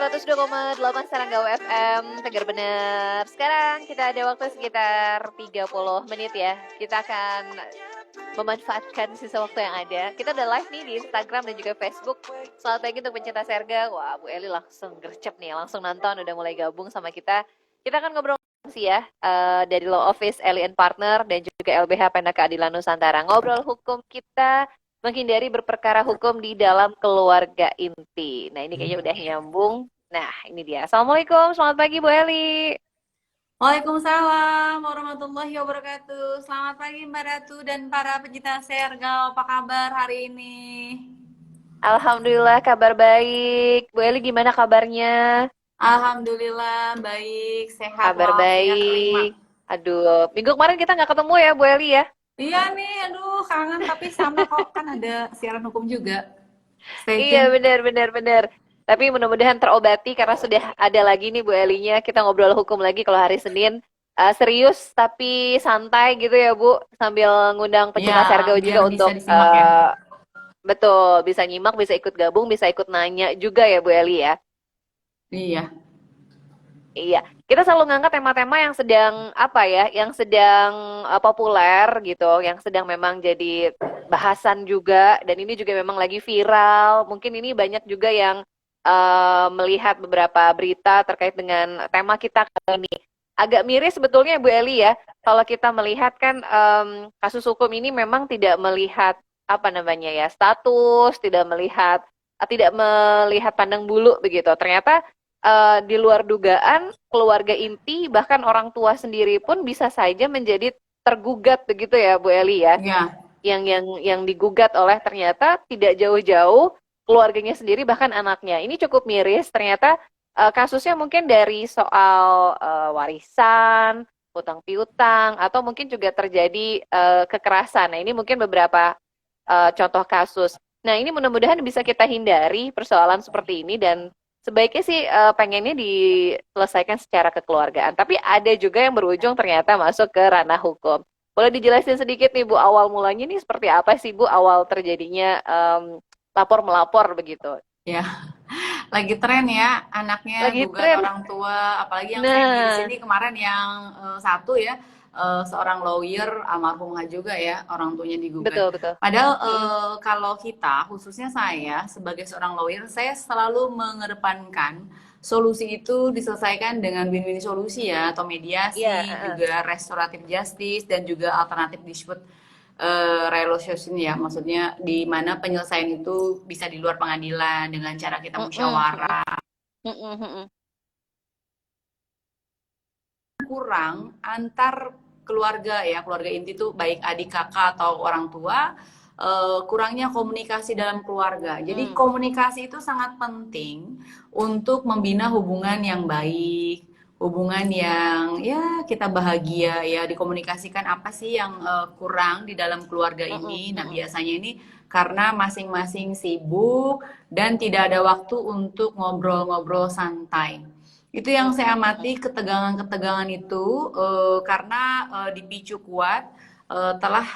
102,8 Sarangga FM, Tegar bener. Sekarang kita ada waktu sekitar 30 menit ya. Kita akan memanfaatkan sisa waktu yang ada. Kita udah live nih di Instagram dan juga Facebook. Selamat pagi untuk pencinta Serga. Wah, Bu Eli langsung gercep nih, langsung nonton, udah mulai gabung sama kita. Kita akan ngobrol sih ya, dari Law Office Eli and Partner dan juga LBH Pena Keadilan Nusantara. Ngobrol hukum kita menghindari berperkara hukum di dalam keluarga inti. Nah, ini kayaknya udah nyambung. Nah, ini dia. Assalamualaikum, selamat pagi Bu Eli. Waalaikumsalam warahmatullahi wabarakatuh. Selamat pagi Mbak Ratu dan para pencinta Sergal. Apa kabar hari ini? Alhamdulillah kabar baik. Bu Eli gimana kabarnya? Alhamdulillah baik, sehat Kabar walafiat prima. baik. Aduh, minggu kemarin kita nggak ketemu ya Bu Eli ya? Iya nih, aduh kangen tapi sama kok kan ada siaran hukum juga. Stay Iya, tune. benar. Tapi mudah-mudahan terobati karena sudah ada lagi nih Bu Elinya. Kita ngobrol hukum lagi kalau hari Senin. Serius tapi santai gitu ya Bu, sambil ngundang Iya, pecinta Sergao biar juga bisa untuk disimak ya. betul bisa nyimak, bisa ikut gabung, bisa ikut nanya juga ya Bu Eli ya. Iya. Iya, kita selalu ngangkat tema-tema yang sedang apa ya, yang sedang populer gitu, yang sedang memang jadi bahasan juga, dan ini juga memang lagi viral. Mungkin ini banyak juga yang melihat beberapa berita terkait dengan tema kita kali ini. Agak miris sebetulnya Bu Eli ya, kalau kita melihat kan kasus hukum ini memang tidak melihat apa namanya ya status, tidak melihat pandang bulu begitu. Ternyata di luar dugaan keluarga inti bahkan orang tua sendiri pun bisa saja menjadi tergugat begitu ya Bu Eli ya, Iya. yang digugat oleh ternyata tidak jauh-jauh keluarganya sendiri bahkan anaknya. Ini cukup miris ternyata, kasusnya mungkin dari soal warisan, utang piutang, atau mungkin juga terjadi kekerasan. Nah, ini mungkin beberapa contoh kasus. Nah, ini mudah-mudahan bisa kita hindari persoalan seperti ini, dan sebaiknya sih pengennya diselesaikan secara kekeluargaan. Tapi ada juga yang berujung ternyata masuk ke ranah hukum. Boleh dijelasin sedikit nih Bu, awal mulanya nih seperti apa sih Bu, awal terjadinya lapor melapor begitu? Ya, lagi tren ya, anaknya Lagi gugat tren. orang tua, apalagi yang saya miris Nah, ini kemarin yang satu ya, seorang lawyer almarhumah juga ya, orang tuanya digugat. betul betul. Padahal Mm-mm. kalau kita, khususnya saya sebagai seorang lawyer, saya selalu mengedepankan solusi itu diselesaikan dengan win-win solusi ya, atau Iya, mediasi, heeh. juga restoratif justice dan juga alternatif dispute resolution ya, maksudnya di mana penyelesaian itu bisa di luar pengadilan dengan cara kita Mm-mm, mm-mm, musyawarah. mm-mm, mm-mm. Kurang antar keluarga ya, keluarga inti itu baik adik kakak atau orang tua, kurangnya komunikasi dalam keluarga. Jadi Mm. komunikasi itu sangat penting untuk membina hubungan yang baik, hubungan yang ya kita bahagia ya, dikomunikasikan apa sih yang kurang di dalam keluarga Mm-mm, ini. Nah, mm-mm. biasanya ini karena masing-masing sibuk dan tidak ada waktu untuk ngobrol-ngobrol santai. Itu yang saya Mm-mm, mm-mm. amati, ketegangan-ketegangan itu karena dipicu kuat telah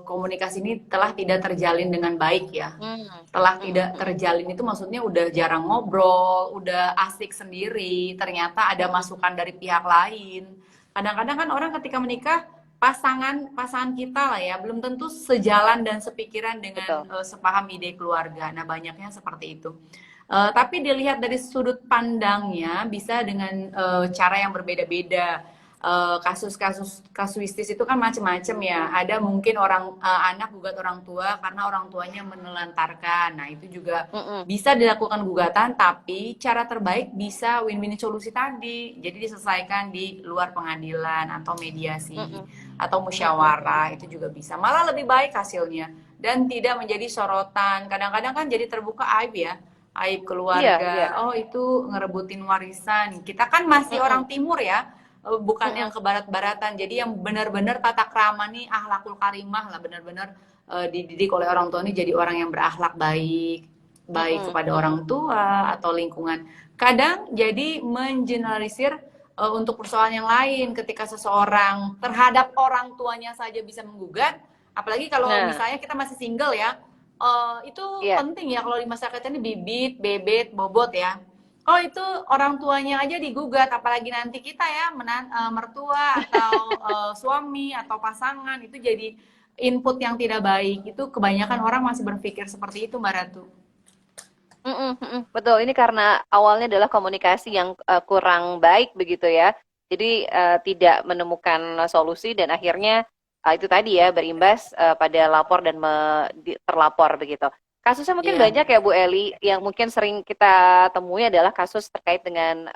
komunikasi ini telah tidak terjalin dengan baik ya. Mm, Telah mm-mm, tidak mm-mm. terjalin itu maksudnya udah jarang ngobrol, udah asik sendiri, ternyata ada Mm-mm. masukan dari pihak lain. Kadang-kadang kan orang ketika menikah, pasangan pasangan kita lah ya belum tentu sejalan dan sepikiran dengan Betul. sepaham ide keluarga. Nah, banyaknya seperti itu. Tapi dilihat dari sudut pandangnya bisa dengan cara yang berbeda-beda. Kasus-kasus kasuistis itu kan macam-macam ya. Ada mungkin orang anak gugat orang tua karena orang tuanya menelantarkan. Nah, itu juga Mm-mm, bisa dilakukan gugatan, tapi cara terbaik bisa win-win solusi tadi. Jadi diselesaikan di luar pengadilan atau mediasi mm-mm, atau mm-mm. musyawarah itu juga bisa. Malah lebih baik hasilnya dan tidak menjadi sorotan. Kadang-kadang kan jadi terbuka aib ya, aib Iya, iya. keluarga. Oh, itu ngerebutin warisan. Kita kan masih Mm-mm, orang timur ya, bukan yang mm-mm, ke barat-baratan. Jadi yang benar-benar tata krama nih, ahlakul karimah lah, benar-benar dididik oleh orang tua nih jadi orang yang berakhlak baik, baik mm-mm, kepada mm-mm. orang tua atau lingkungan. Kadang jadi mengeneralisir untuk persoalan yang lain ketika seseorang terhadap orang tuanya saja bisa menggugat, apalagi kalau Nah, misalnya kita masih single ya, itu iya. penting ya kalau di masyarakat ini bibit, bebet, bobot ya. Oh itu orang tuanya aja digugat, apalagi nanti kita ya mertua atau suami atau pasangan itu jadi input yang tidak baik. Itu kebanyakan orang masih berpikir seperti itu, Mbak Ratu. Mhm mhm, betul. Ini karena awalnya adalah komunikasi yang kurang baik begitu ya. Jadi tidak menemukan solusi dan akhirnya itu tadi ya berimbas pada lapor dan terlapor begitu. Kasusnya mungkin Iya. banyak ya Bu Eli, yang mungkin sering kita temui adalah kasus terkait dengan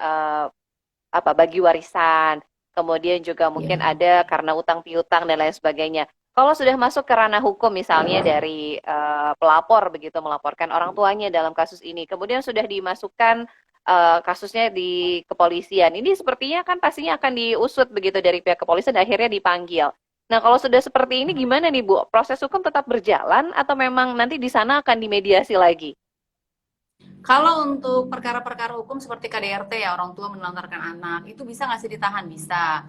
apa bagi warisan, kemudian juga mungkin Iya. ada karena utang piutang dan lain sebagainya. Kalau sudah masuk ke ranah hukum misalnya dari pelapor begitu melaporkan orang tuanya dalam kasus ini, kemudian sudah dimasukkan kasusnya di kepolisian. Ini sepertinya kan pastinya akan diusut begitu dari pihak kepolisian dan akhirnya dipanggil. Nah, kalau sudah seperti ini gimana nih Bu? Proses hukum tetap berjalan atau memang nanti di sana akan dimediasi lagi? Kalau untuk perkara-perkara hukum seperti KDRT ya orang tua menelantarkan anak itu bisa nggak sih ditahan? Bisa.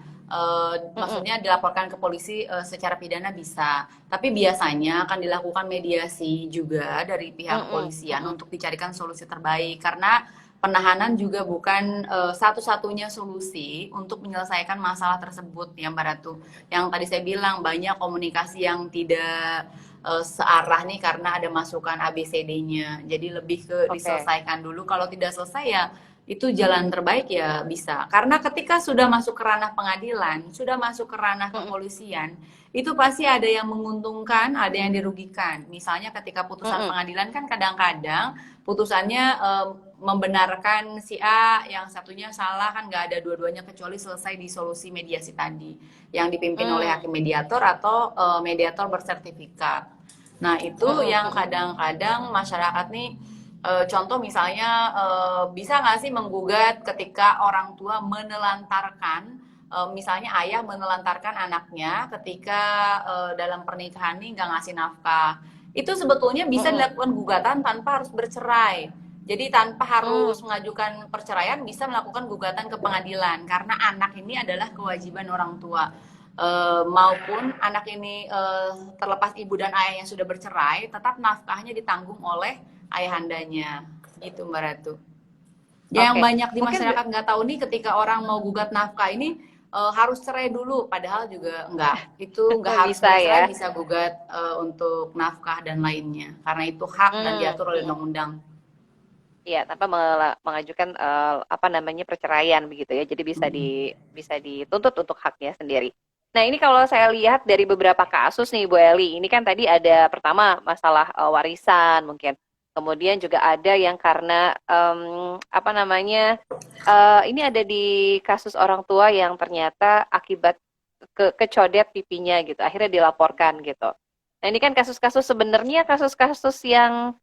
Mm-mm, Maksudnya dilaporkan ke polisi secara pidana bisa. Tapi biasanya akan dilakukan mediasi juga dari pihak mm-mm, kepolisian mm-mm. untuk dicarikan solusi terbaik karena penahanan juga bukan satu-satunya solusi untuk menyelesaikan masalah tersebut ya Mbak Ratu. Yang tadi saya bilang banyak komunikasi yang tidak searah nih karena ada masukan ABCD-nya. Jadi lebih ke Oke. diselesaikan dulu. Kalau tidak selesai ya itu jalan terbaik ya bisa. Karena ketika sudah masuk ke ranah pengadilan, sudah masuk ke ranah Mm-mm, kepolisian, itu pasti ada yang menguntungkan, ada yang dirugikan. Misalnya ketika putusan mm-mm, pengadilan kan kadang-kadang putusannya membenarkan si A, yang satunya salah kan nggak ada dua-duanya kecuali selesai di solusi mediasi tadi yang dipimpin oleh mm, hakim mediator atau mediator bersertifikat. Nah, itu mm-mm, yang mm-mm. kadang-kadang masyarakat nih contoh misalnya bisa nggak sih menggugat ketika orang tua menelantarkan misalnya ayah menelantarkan anaknya ketika dalam pernikahan nih nggak ngasih nafkah. Itu sebetulnya bisa Mm-mm. dilakukan gugatan tanpa harus bercerai. Jadi tanpa harus Hmm, mengajukan perceraian bisa melakukan gugatan ke pengadilan karena anak ini adalah kewajiban orang tua. Maupun anak ini terlepas ibu dan ayah yang sudah bercerai, tetap nafkahnya ditanggung oleh ayahandanya. Gitu Mbak Ratu. Yang oke. banyak di Mungkin masyarakat nggak tahu nih ketika orang mau gugat nafkah ini harus cerai dulu, padahal juga enggak. Itu nggak harus bisa bercerai, ya. bisa gugat untuk nafkah dan lainnya. Karena itu hak dan Hmm, diatur oleh hmm. undang-undang. Iya, tanpa mengajukan apa namanya perceraian begitu ya. Jadi bisa dituntut untuk haknya sendiri. Nah, ini kalau saya lihat dari beberapa kasus nih Bu Eli, ini kan tadi ada pertama masalah warisan mungkin. Kemudian juga ada yang karena apa namanya ini ada di kasus orang tua yang ternyata akibat kecodet pipinya gitu, akhirnya dilaporkan gitu. Nah, ini kan kasus-kasus sebenarnya kasus-kasus yang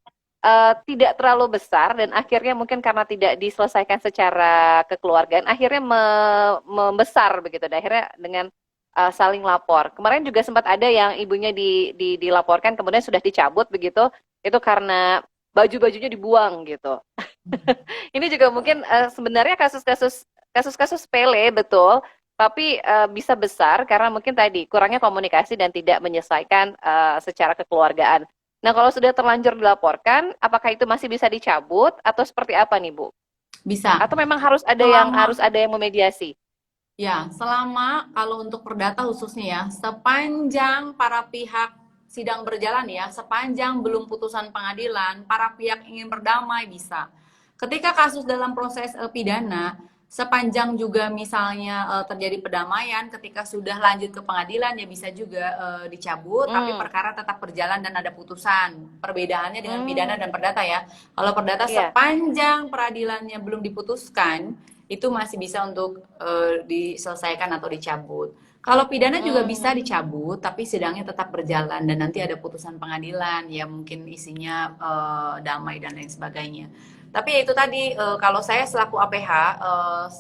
tidak terlalu besar dan akhirnya mungkin karena tidak diselesaikan secara kekeluargaan akhirnya membesar begitu dan akhirnya dengan saling lapor. Kemarin juga sempat ada yang ibunya dilaporkan kemudian sudah dicabut begitu itu karena baju-bajunya dibuang gitu. Ini juga mungkin sebenarnya kasus-kasus sepele betul, tapi bisa besar karena mungkin tadi kurangnya komunikasi dan tidak menyelesaikan secara kekeluargaan. Nah, kalau sudah terlanjur dilaporkan, apakah itu masih bisa dicabut atau seperti apa nih, Bu? Bisa. Atau memang harus ada yang Selama harus ada yang memediasi? Ya, selama kalau untuk perdata khususnya ya, sepanjang para pihak sidang berjalan ya, sepanjang belum putusan pengadilan, para pihak ingin berdamai bisa. Ketika kasus dalam proses pidana, sepanjang juga misalnya terjadi pendamaian, ketika sudah lanjut ke pengadilan ya bisa juga dicabut, tapi Hmm, perkara tetap berjalan dan ada putusan. Perbedaannya dengan pidana hmm, dan perdata ya. Kalau perdata iya. sepanjang peradilannya belum diputuskan, itu masih bisa untuk diselesaikan atau dicabut. Kalau pidana juga bisa Hmm, dicabut, tapi sidangnya tetap berjalan dan nanti ada putusan pengadilan ya mungkin isinya damai dan lain sebagainya. Tapi ya itu tadi kalau saya selaku APH,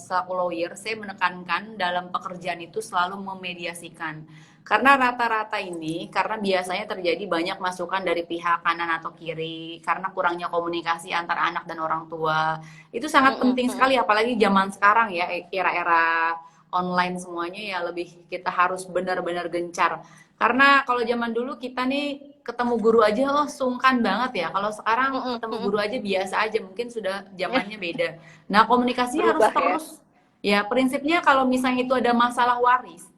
selaku lawyer, saya menekankan dalam pekerjaan itu selalu memediasikan. Karena rata-rata ini, karena biasanya terjadi banyak masukan dari pihak kanan atau kiri, karena kurangnya komunikasi antara anak dan orang tua, itu sangat hmm, penting hmm, sekali apalagi zaman sekarang ya era-era online semuanya ya lebih kita harus benar-benar gencar. Karena kalau zaman dulu kita nih ketemu guru aja oh sungkan banget ya. Kalau sekarang Mm-mm, ketemu mm-mm. guru aja biasa aja, mungkin sudah zamannya beda. Nah, komunikasi harus Berubah ya. terus. Ya, prinsipnya kalau misalnya itu ada masalah waris,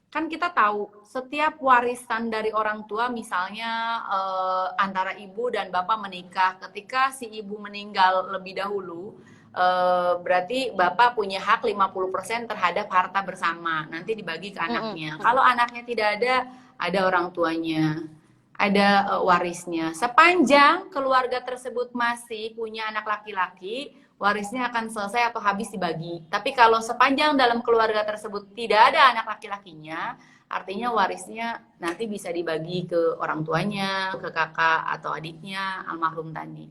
kan kita tahu setiap warisan dari orang tua misalnya antara ibu dan bapak menikah, ketika si ibu meninggal lebih dahulu berarti bapak punya hak 50% terhadap harta bersama, nanti dibagi ke Mm-mm, anaknya. mm-mm. Kalau anaknya tidak ada orang tuanya, ada warisnya. Sepanjang keluarga tersebut masih punya anak laki-laki, warisnya akan selesai atau habis dibagi. Tapi kalau sepanjang dalam keluarga tersebut tidak ada anak laki-lakinya, artinya warisnya nanti bisa dibagi ke orang tuanya, ke kakak atau adiknya almarhum tadi.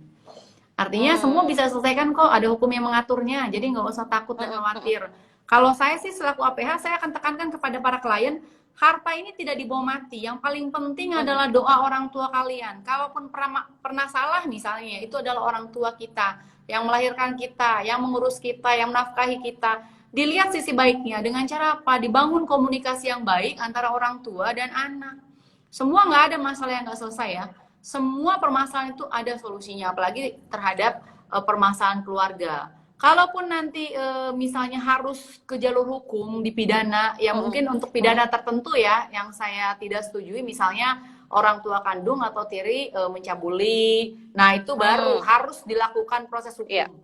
Artinya semua Hmm, bisa selesaikan kok, ada hukum yang mengaturnya, jadi nggak usah takut dan mm-mm, mm-mm. khawatir. Kalau saya sih selaku APH, saya akan tekankan kepada para klien, harta ini tidak dibawa mati. Yang paling penting Mm-mm. adalah doa orang tua kalian. Kalaupun pernah salah misalnya, itu adalah orang tua kita, yang melahirkan kita, yang mengurus kita, yang menafkahi kita. Dilihat sisi baiknya, dengan cara apa? Dibangun komunikasi yang baik antara orang tua dan anak. Semua nggak ada masalah yang nggak selesai ya. Semua permasalahan itu ada solusinya, apalagi terhadap permasalahan keluarga. Kalaupun nanti misalnya harus ke jalur hukum dipidana, ya Mm-mm, mungkin untuk mm-mm. pidana tertentu ya, yang saya tidak setujui, misalnya orang tua kandung atau tiri mencabuli, nah itu baru Hmm, harus dilakukan proses iya. hukum.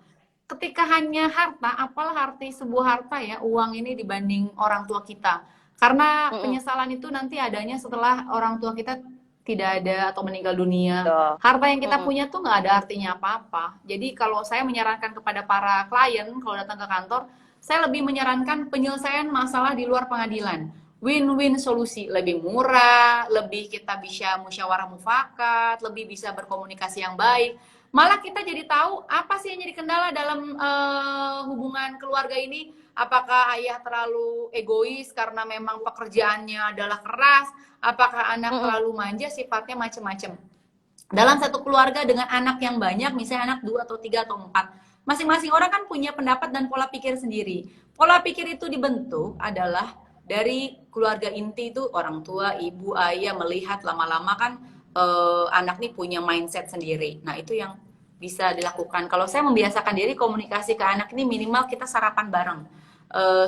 Ketika hanya harta, apalah arti sebuah harta ya, uang ini dibanding orang tua kita. Karena Mm-mm. penyesalan itu nanti adanya setelah orang tua kita tidak ada atau meninggal dunia. Tuh. Harta yang kita Mm-mm. punya tuh nggak ada artinya apa-apa. Jadi kalau saya menyarankan kepada para klien kalau datang ke kantor, saya lebih menyarankan penyelesaian masalah di luar pengadilan. Win-win solusi, lebih murah, lebih kita bisa musyawarah mufakat, lebih bisa berkomunikasi yang baik. Malah kita jadi tahu apa sih yang jadi kendala dalam hubungan keluarga ini. Apakah ayah terlalu egois karena memang pekerjaannya adalah keras, apakah anak Mm-mm. terlalu manja, sifatnya macam-macam. Dalam satu keluarga dengan anak yang banyak, misalnya anak 2 atau 3 atau 4, masing-masing orang kan punya pendapat dan pola pikir sendiri. Pola pikir itu dibentuk adalah dari keluarga inti, itu orang tua, ibu, ayah, melihat lama-lama kan anak nih punya mindset sendiri. Nah, itu yang bisa dilakukan. Kalau saya membiasakan diri komunikasi ke anak ini, minimal kita sarapan bareng.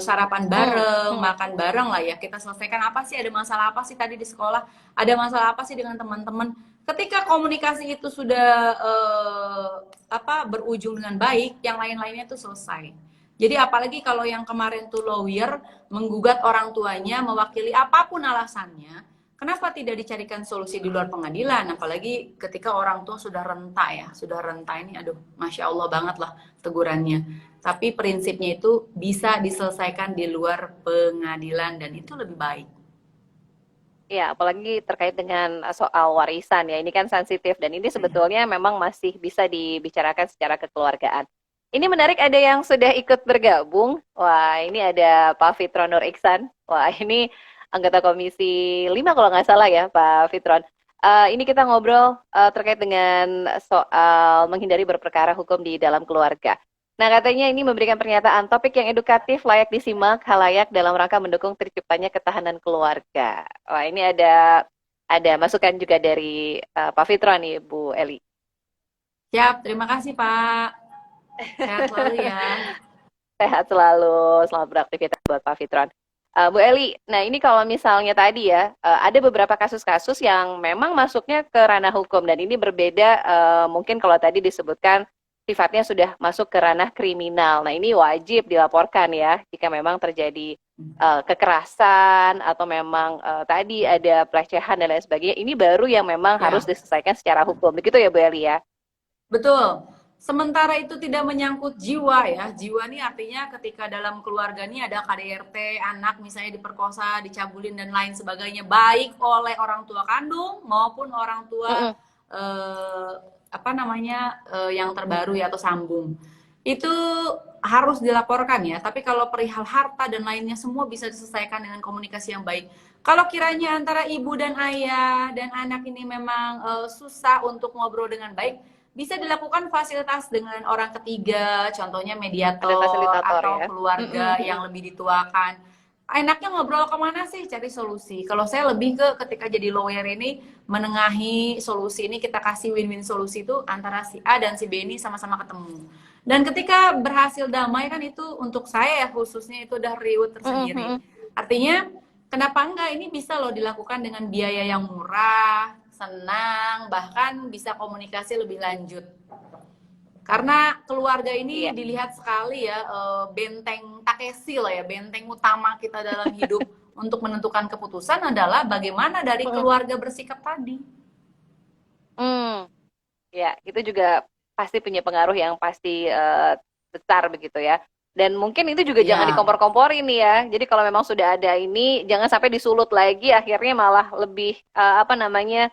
Sarapan Hmm, bareng, hmm. makan bareng lah ya. Kita selesaikan apa sih, ada masalah apa sih tadi di sekolah, ada masalah apa sih dengan teman-teman. Ketika komunikasi itu sudah berujung dengan baik, yang lain-lainnya itu selesai. Jadi apalagi kalau yang kemarin tuh lawyer menggugat orang tuanya mewakili apapun alasannya, kenapa tidak dicarikan solusi di luar pengadilan? Apalagi ketika orang tua sudah renta ya, sudah renta ini, aduh, masya Allah banget lah tegurannya. Tapi prinsipnya itu bisa diselesaikan di luar pengadilan dan itu lebih baik. Ya, apalagi terkait dengan soal warisan ya. Ini kan sensitif dan ini sebetulnya memang masih bisa dibicarakan secara kekeluargaan. Ini menarik ada yang sudah ikut bergabung. Wah, ini ada Pak Fitron Nur Iksan. Wah, ini anggota Komisi 5 kalau nggak salah ya, Pak Fitron. Ini kita ngobrol terkait dengan soal menghindari berperkara hukum di dalam keluarga. Nah, katanya ini memberikan pernyataan topik yang edukatif layak disimak halayak dalam rangka mendukung terciptanya ketahanan keluarga. Wah, ini ada masukan juga dari Pak Fitron nih, Bu Eli. Siap, terima kasih Pak. Sehat selalu ya. Sehat selalu, selamat beraktivitas buat Pak Fitron. Bu Eli, nah ini kalau misalnya tadi ya, ada beberapa kasus-kasus yang memang masuknya ke ranah hukum dan ini berbeda mungkin kalau tadi disebutkan sifatnya sudah masuk ke ranah kriminal. Nah ini wajib dilaporkan ya jika memang terjadi kekerasan atau memang tadi ada pelecehan dan lain sebagainya. Ini baru yang memang harus Ya, diselesaikan secara hukum. Begitu ya Bu Eli ya? betul. Sementara itu tidak menyangkut jiwa ya. Jiwa ini artinya ketika dalam keluarga ini ada KDRT, anak misalnya diperkosa, dicabulin dan lain sebagainya, baik oleh orang tua kandung maupun orang tua Mm-mm. yang terbaru ya atau sambung. Itu harus dilaporkan ya. Tapi kalau perihal harta dan lainnya semua bisa diselesaikan dengan komunikasi yang baik. Kalau kiranya antara ibu dan ayah dan anak ini memang susah untuk ngobrol dengan baik, bisa dilakukan fasilitas dengan orang ketiga, contohnya Ada mediator fasilitator atau ya? keluarga Mm-mm. yang lebih dituakan. enaknya ngobrol kemana sih? Cari solusi. Kalau saya lebih ke ketika jadi lawyer ini menengahi solusi ini, kita kasih win-win solusi itu antara si A dan si B ini sama-sama ketemu. Dan ketika berhasil damai kan itu untuk saya ya khususnya itu udah reward tersendiri. Artinya kenapa enggak ini bisa loh dilakukan dengan biaya yang murah, senang, bahkan bisa komunikasi lebih lanjut. Karena keluarga ini Iya. dilihat sekali ya benteng Takeshi lah ya, benteng utama kita dalam hidup untuk menentukan keputusan adalah bagaimana dari keluarga bersikap tadi. Hmm, ya, itu juga pasti punya pengaruh yang pasti besar begitu ya. Dan mungkin itu juga jangan Ya, dikompor-komporin nih ya. Jadi kalau memang sudah ada ini, jangan sampai disulut lagi, akhirnya malah lebih apa namanya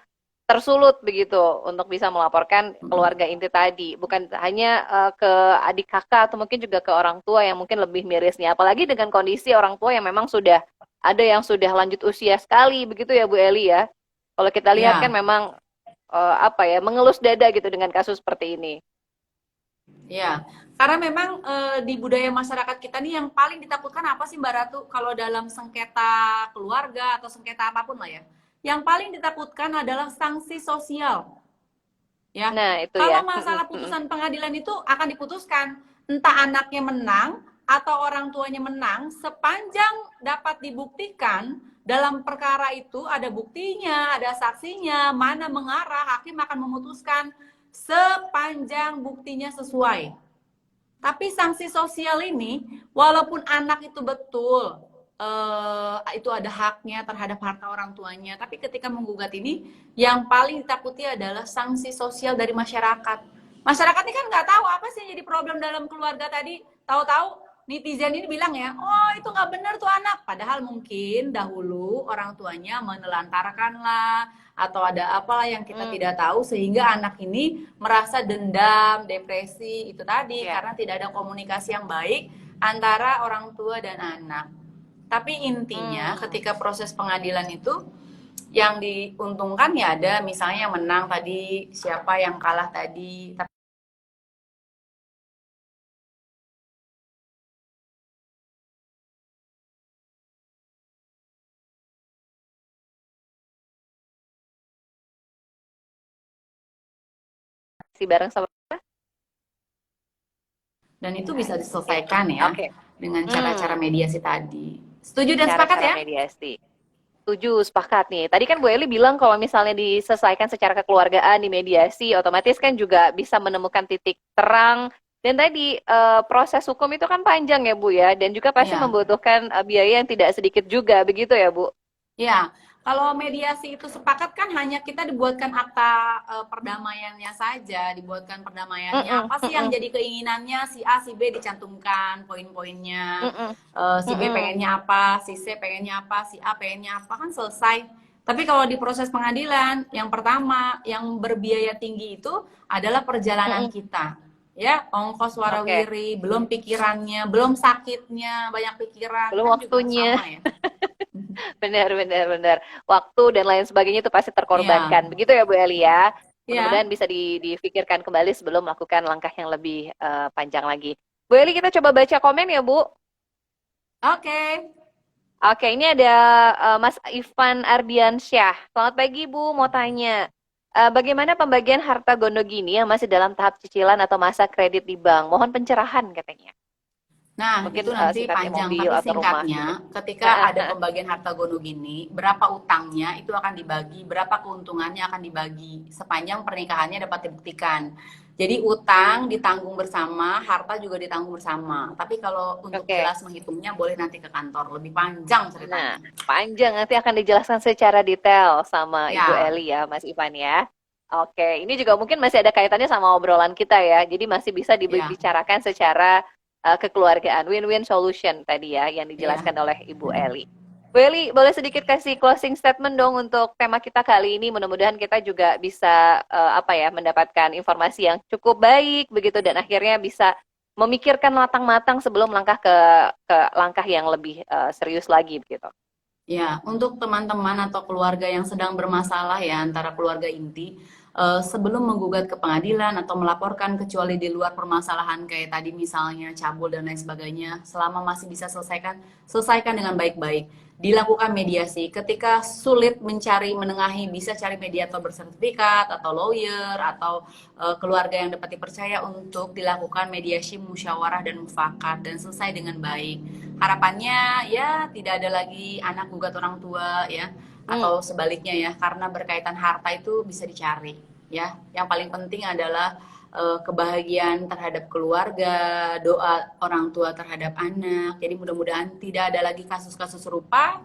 tersulut begitu untuk bisa melaporkan keluarga inti tadi. Bukan hanya ke adik kakak atau mungkin juga ke orang tua yang mungkin lebih mirisnya. Apalagi dengan kondisi orang tua yang memang sudah ada yang sudah lanjut usia sekali begitu ya Bu Eli ya. Kalau kita lihat kan ya, memang apa ya mengelus dada gitu dengan kasus seperti ini. ya. Karena memang di budaya masyarakat kita nih yang paling ditakutkan apa sih Mbak Ratu kalau dalam sengketa keluarga atau sengketa apapun lah ya. Yang paling ditakutkan adalah sanksi sosial. Ya, Nah itu ya. kalau masalah putusan pengadilan itu akan diputuskan entah anaknya menang atau orang tuanya menang sepanjang dapat dibuktikan dalam perkara itu ada buktinya, ada saksinya, mana mengarah, hakim akan memutuskan sepanjang buktinya sesuai. Tapi sanksi sosial ini, walaupun anak itu betul itu ada haknya terhadap harta orang tuanya, tapi ketika menggugat ini, yang paling ditakuti adalah sanksi sosial dari masyarakat. Masyarakat ini kan nggak tahu apa sih yang jadi problem dalam keluarga tadi. Tahu-tahu netizen ini bilang ya, oh itu nggak benar tuh anak. Padahal mungkin dahulu orang tuanya menelantarkan lah, atau ada apalah yang kita Hmm, tidak tahu sehingga anak ini merasa dendam, depresi itu tadi ya. karena tidak ada komunikasi yang baik antara orang tua dan anak. Tapi intinya Hmm. ketika proses pengadilan itu yang diuntungkan ya ada misalnya yang menang tadi, siapa yang kalah tadi. Tapi Si bareng sama. dan itu bisa Oke. diselesaikan ya Oke. dengan cara-cara Hmm. mediasi tadi. Setuju dan sepakat Cara-cara ya? mediasi. Setuju, sepakat nih. Tadi kan Bu Eli bilang kalau misalnya diselesaikan secara kekeluargaan di mediasi, otomatis kan juga bisa menemukan titik terang. Dan tadi proses hukum itu kan panjang ya Bu ya, dan juga pasti Iya. membutuhkan biaya yang tidak sedikit juga, begitu ya Bu? Ya, kalau mediasi itu sepakat kan hanya kita dibuatkan akta perdamaiannya saja, dibuatkan perdamaiannya. Mm-mm, Apa sih yang mm-mm, jadi keinginannya si A, si B dicantumkan poin-poinnya. mm-mm, Si B mm-mm. pengennya apa, si C pengennya apa, si A pengennya apa kan selesai. Tapi kalau di proses pengadilan, yang pertama yang berbiaya tinggi itu adalah perjalanan Mm-mm. kita. Ya, ongkos Oke, warawiri, belum pikirannya, belum sakitnya, banyak pikiran belum kan juga waktunya. sama ya. Benar, benar, benar. Waktu dan lain sebagainya itu pasti Iya, terkorbankan. Begitu ya Bu Eli ya. iya. Mudah-mudahan bisa difikirkan kembali sebelum melakukan langkah yang lebih panjang lagi. Bu Eli, kita coba baca komen ya Bu. Oke. Oke, ini ada Mas Ivan Ardiansyah. Selamat pagi Bu, mau tanya. Bagaimana pembagian harta gono gini yang masih dalam tahap cicilan atau masa kredit di bank? Mohon pencerahan katanya. Nah, Mungkin itu nanti sifatnya panjang, mobil tapi atau rumah gitu. singkatnya, ketika ada pembagian harta gono gini, berapa utangnya itu akan dibagi, berapa keuntungannya akan dibagi, sepanjang pernikahannya dapat dibuktikan. Jadi utang ditanggung bersama, harta juga ditanggung bersama. Tapi kalau untuk Oke. jelas menghitungnya, boleh nanti ke kantor, lebih panjang Nah, ceritanya. panjang nanti akan dijelaskan secara detail sama Ibu Ya, Eli ya, Mas Ivan ya. Oke, ini juga mungkin masih ada kaitannya sama obrolan kita ya. Jadi masih bisa ya, dibicarakan secara kekeluargaan, win-win solution tadi ya, yang ya. dijelaskan oleh Ibu Eli. Bu Eli, boleh sedikit kasih closing statement dong untuk tema kita kali ini. Mudah-mudahan kita juga bisa apa ya, mendapatkan informasi yang cukup baik begitu dan akhirnya bisa memikirkan matang-matang sebelum langkah ke langkah yang lebih serius lagi begitu. Ya, untuk teman-teman atau keluarga yang sedang bermasalah ya antara keluarga inti, sebelum menggugat ke pengadilan atau melaporkan, kecuali di luar permasalahan kayak tadi misalnya cabul dan lain sebagainya, selama masih bisa selesaikan dengan baik-baik. Dilakukan mediasi. Ketika sulit mencari menengahi, bisa cari mediator bersertifikat atau lawyer atau keluarga yang dapat dipercaya untuk dilakukan mediasi musyawarah dan mufakat dan selesai dengan baik. Harapannya ya tidak ada lagi anak gugat orang tua ya, Hmm. atau sebaliknya ya, karena berkaitan harta itu bisa dicari ya. Yang paling penting adalah kebahagiaan terhadap keluarga, doa orang tua terhadap anak. Jadi mudah-mudahan tidak ada lagi kasus-kasus serupa.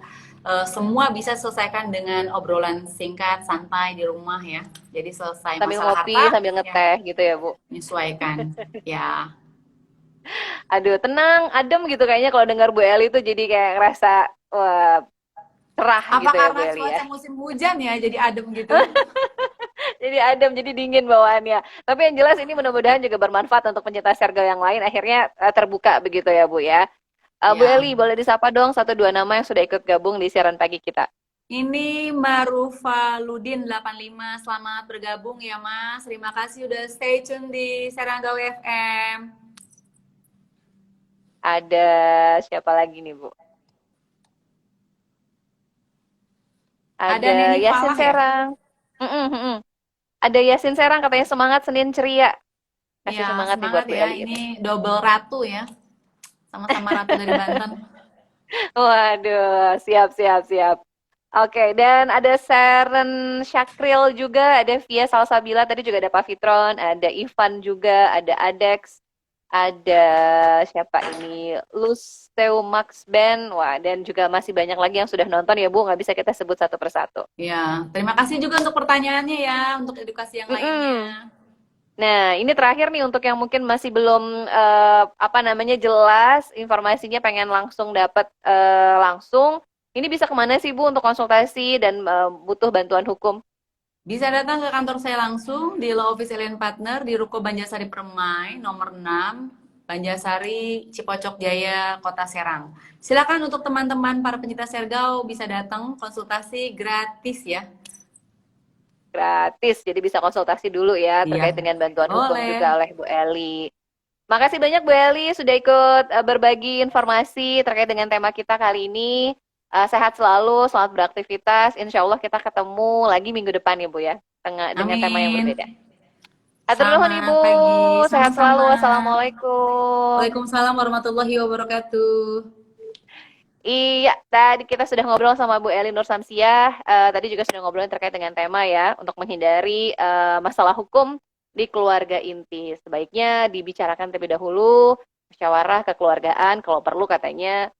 Semua bisa selesaikan dengan obrolan singkat, santai di rumah ya. Jadi selesai Sambil masalah ngopi, harta, sambil ya ngeteh gitu ya, Bu. menyesuaikan. Ya, Aduh, tenang, adem gitu kayaknya kalau dengar Bu Eli itu jadi kayak ngerasa wah, cerah apa gitu ya Bu karena Eli ya. cuaca musim hujan ya, jadi adem gitu? Jadi adem, jadi dingin bawaannya. Tapi yang jelas ini mudah-mudahan juga bermanfaat untuk pencinta sergal yang lain. Akhirnya terbuka begitu ya Bu ya. Bu Ya. Eli, boleh disapa dong satu dua nama yang sudah ikut gabung di siaran pagi kita. Ini Marufa Ludin 85. Selamat bergabung ya Mas. Terima kasih udah stay tune di Serangga FM. Ada siapa lagi nih Bu? Ada Ada Neni Yasin Falah ya? Serang. Mm-mm, mm-mm. Ada Yasin Serang katanya semangat Senin ceria. Kasih Ya, semangat nih buat semangat Bu ya. Eli ini. Ini double ratu ya. Sama-sama ratu dari Banten. Waduh, siap, siap, siap. Oke, dan ada Seren Syakril juga, ada Via Salsabila, tadi juga ada Pak Fitron, ada Ivan juga, ada Adex, ada siapa ini, Lusteu Max Ben, wah, dan juga masih banyak lagi yang sudah nonton ya Bu, nggak bisa kita sebut satu persatu. Ya, terima kasih juga untuk pertanyaannya ya, untuk edukasi yang Mm-mm. lainnya. Nah, ini terakhir nih untuk yang mungkin masih belum apa namanya jelas informasinya pengen langsung dapat langsung. Ini bisa kemana sih Bu untuk konsultasi dan butuh bantuan hukum? Bisa datang ke kantor saya langsung di Law Office Alien Partner di Ruko Banjarsari Permai nomor 6, Banjarsari, Cipocok Jaya, Kota Serang. Silakan untuk teman-teman para pencinta Sergau bisa datang konsultasi gratis ya. Gratis, jadi bisa konsultasi dulu ya Iya, terkait dengan bantuan hukum boleh. juga oleh Bu Eli. Makasih banyak Bu Eli sudah ikut berbagi informasi terkait dengan tema kita kali ini. Sehat selalu, selamat beraktivitas. Insya Allah kita ketemu lagi minggu depan ya Bu ya, dengan tema yang Amin. berbeda. Atur nuhun Selamat Ibu, pagi, sehat sama-sama. selalu. Assalamualaikum. Waalaikumsalam warahmatullahi wabarakatuh. Iya, tadi kita sudah ngobrol sama Bu Eli Nur Samsiah. Tadi juga sudah ngobrolin terkait dengan tema ya, untuk menghindari masalah hukum di keluarga inti. Sebaiknya dibicarakan terlebih dahulu, musyawarah kekeluargaan, kalau perlu katanya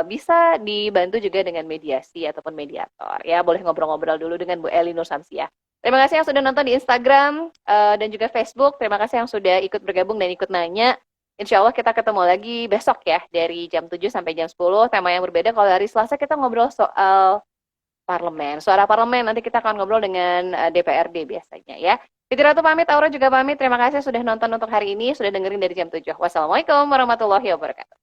bisa dibantu juga dengan mediasi ataupun mediator. Ya, boleh ngobrol-ngobrol dulu dengan Bu Eli Nur Samsiah. Terima kasih yang sudah nonton di Instagram dan juga Facebook. Terima kasih yang sudah ikut bergabung dan ikut nanya. Insya Allah kita ketemu lagi besok ya, dari jam 7 sampai jam 10. Tema yang berbeda, kalau hari Selasa kita ngobrol soal parlemen. Suara parlemen, nanti kita akan ngobrol dengan DPRD biasanya ya. Titi Ratu pamit, Aura juga pamit. Terima kasih sudah nonton untuk hari ini, sudah dengerin dari jam 7. Wassalamualaikum warahmatullahi wabarakatuh.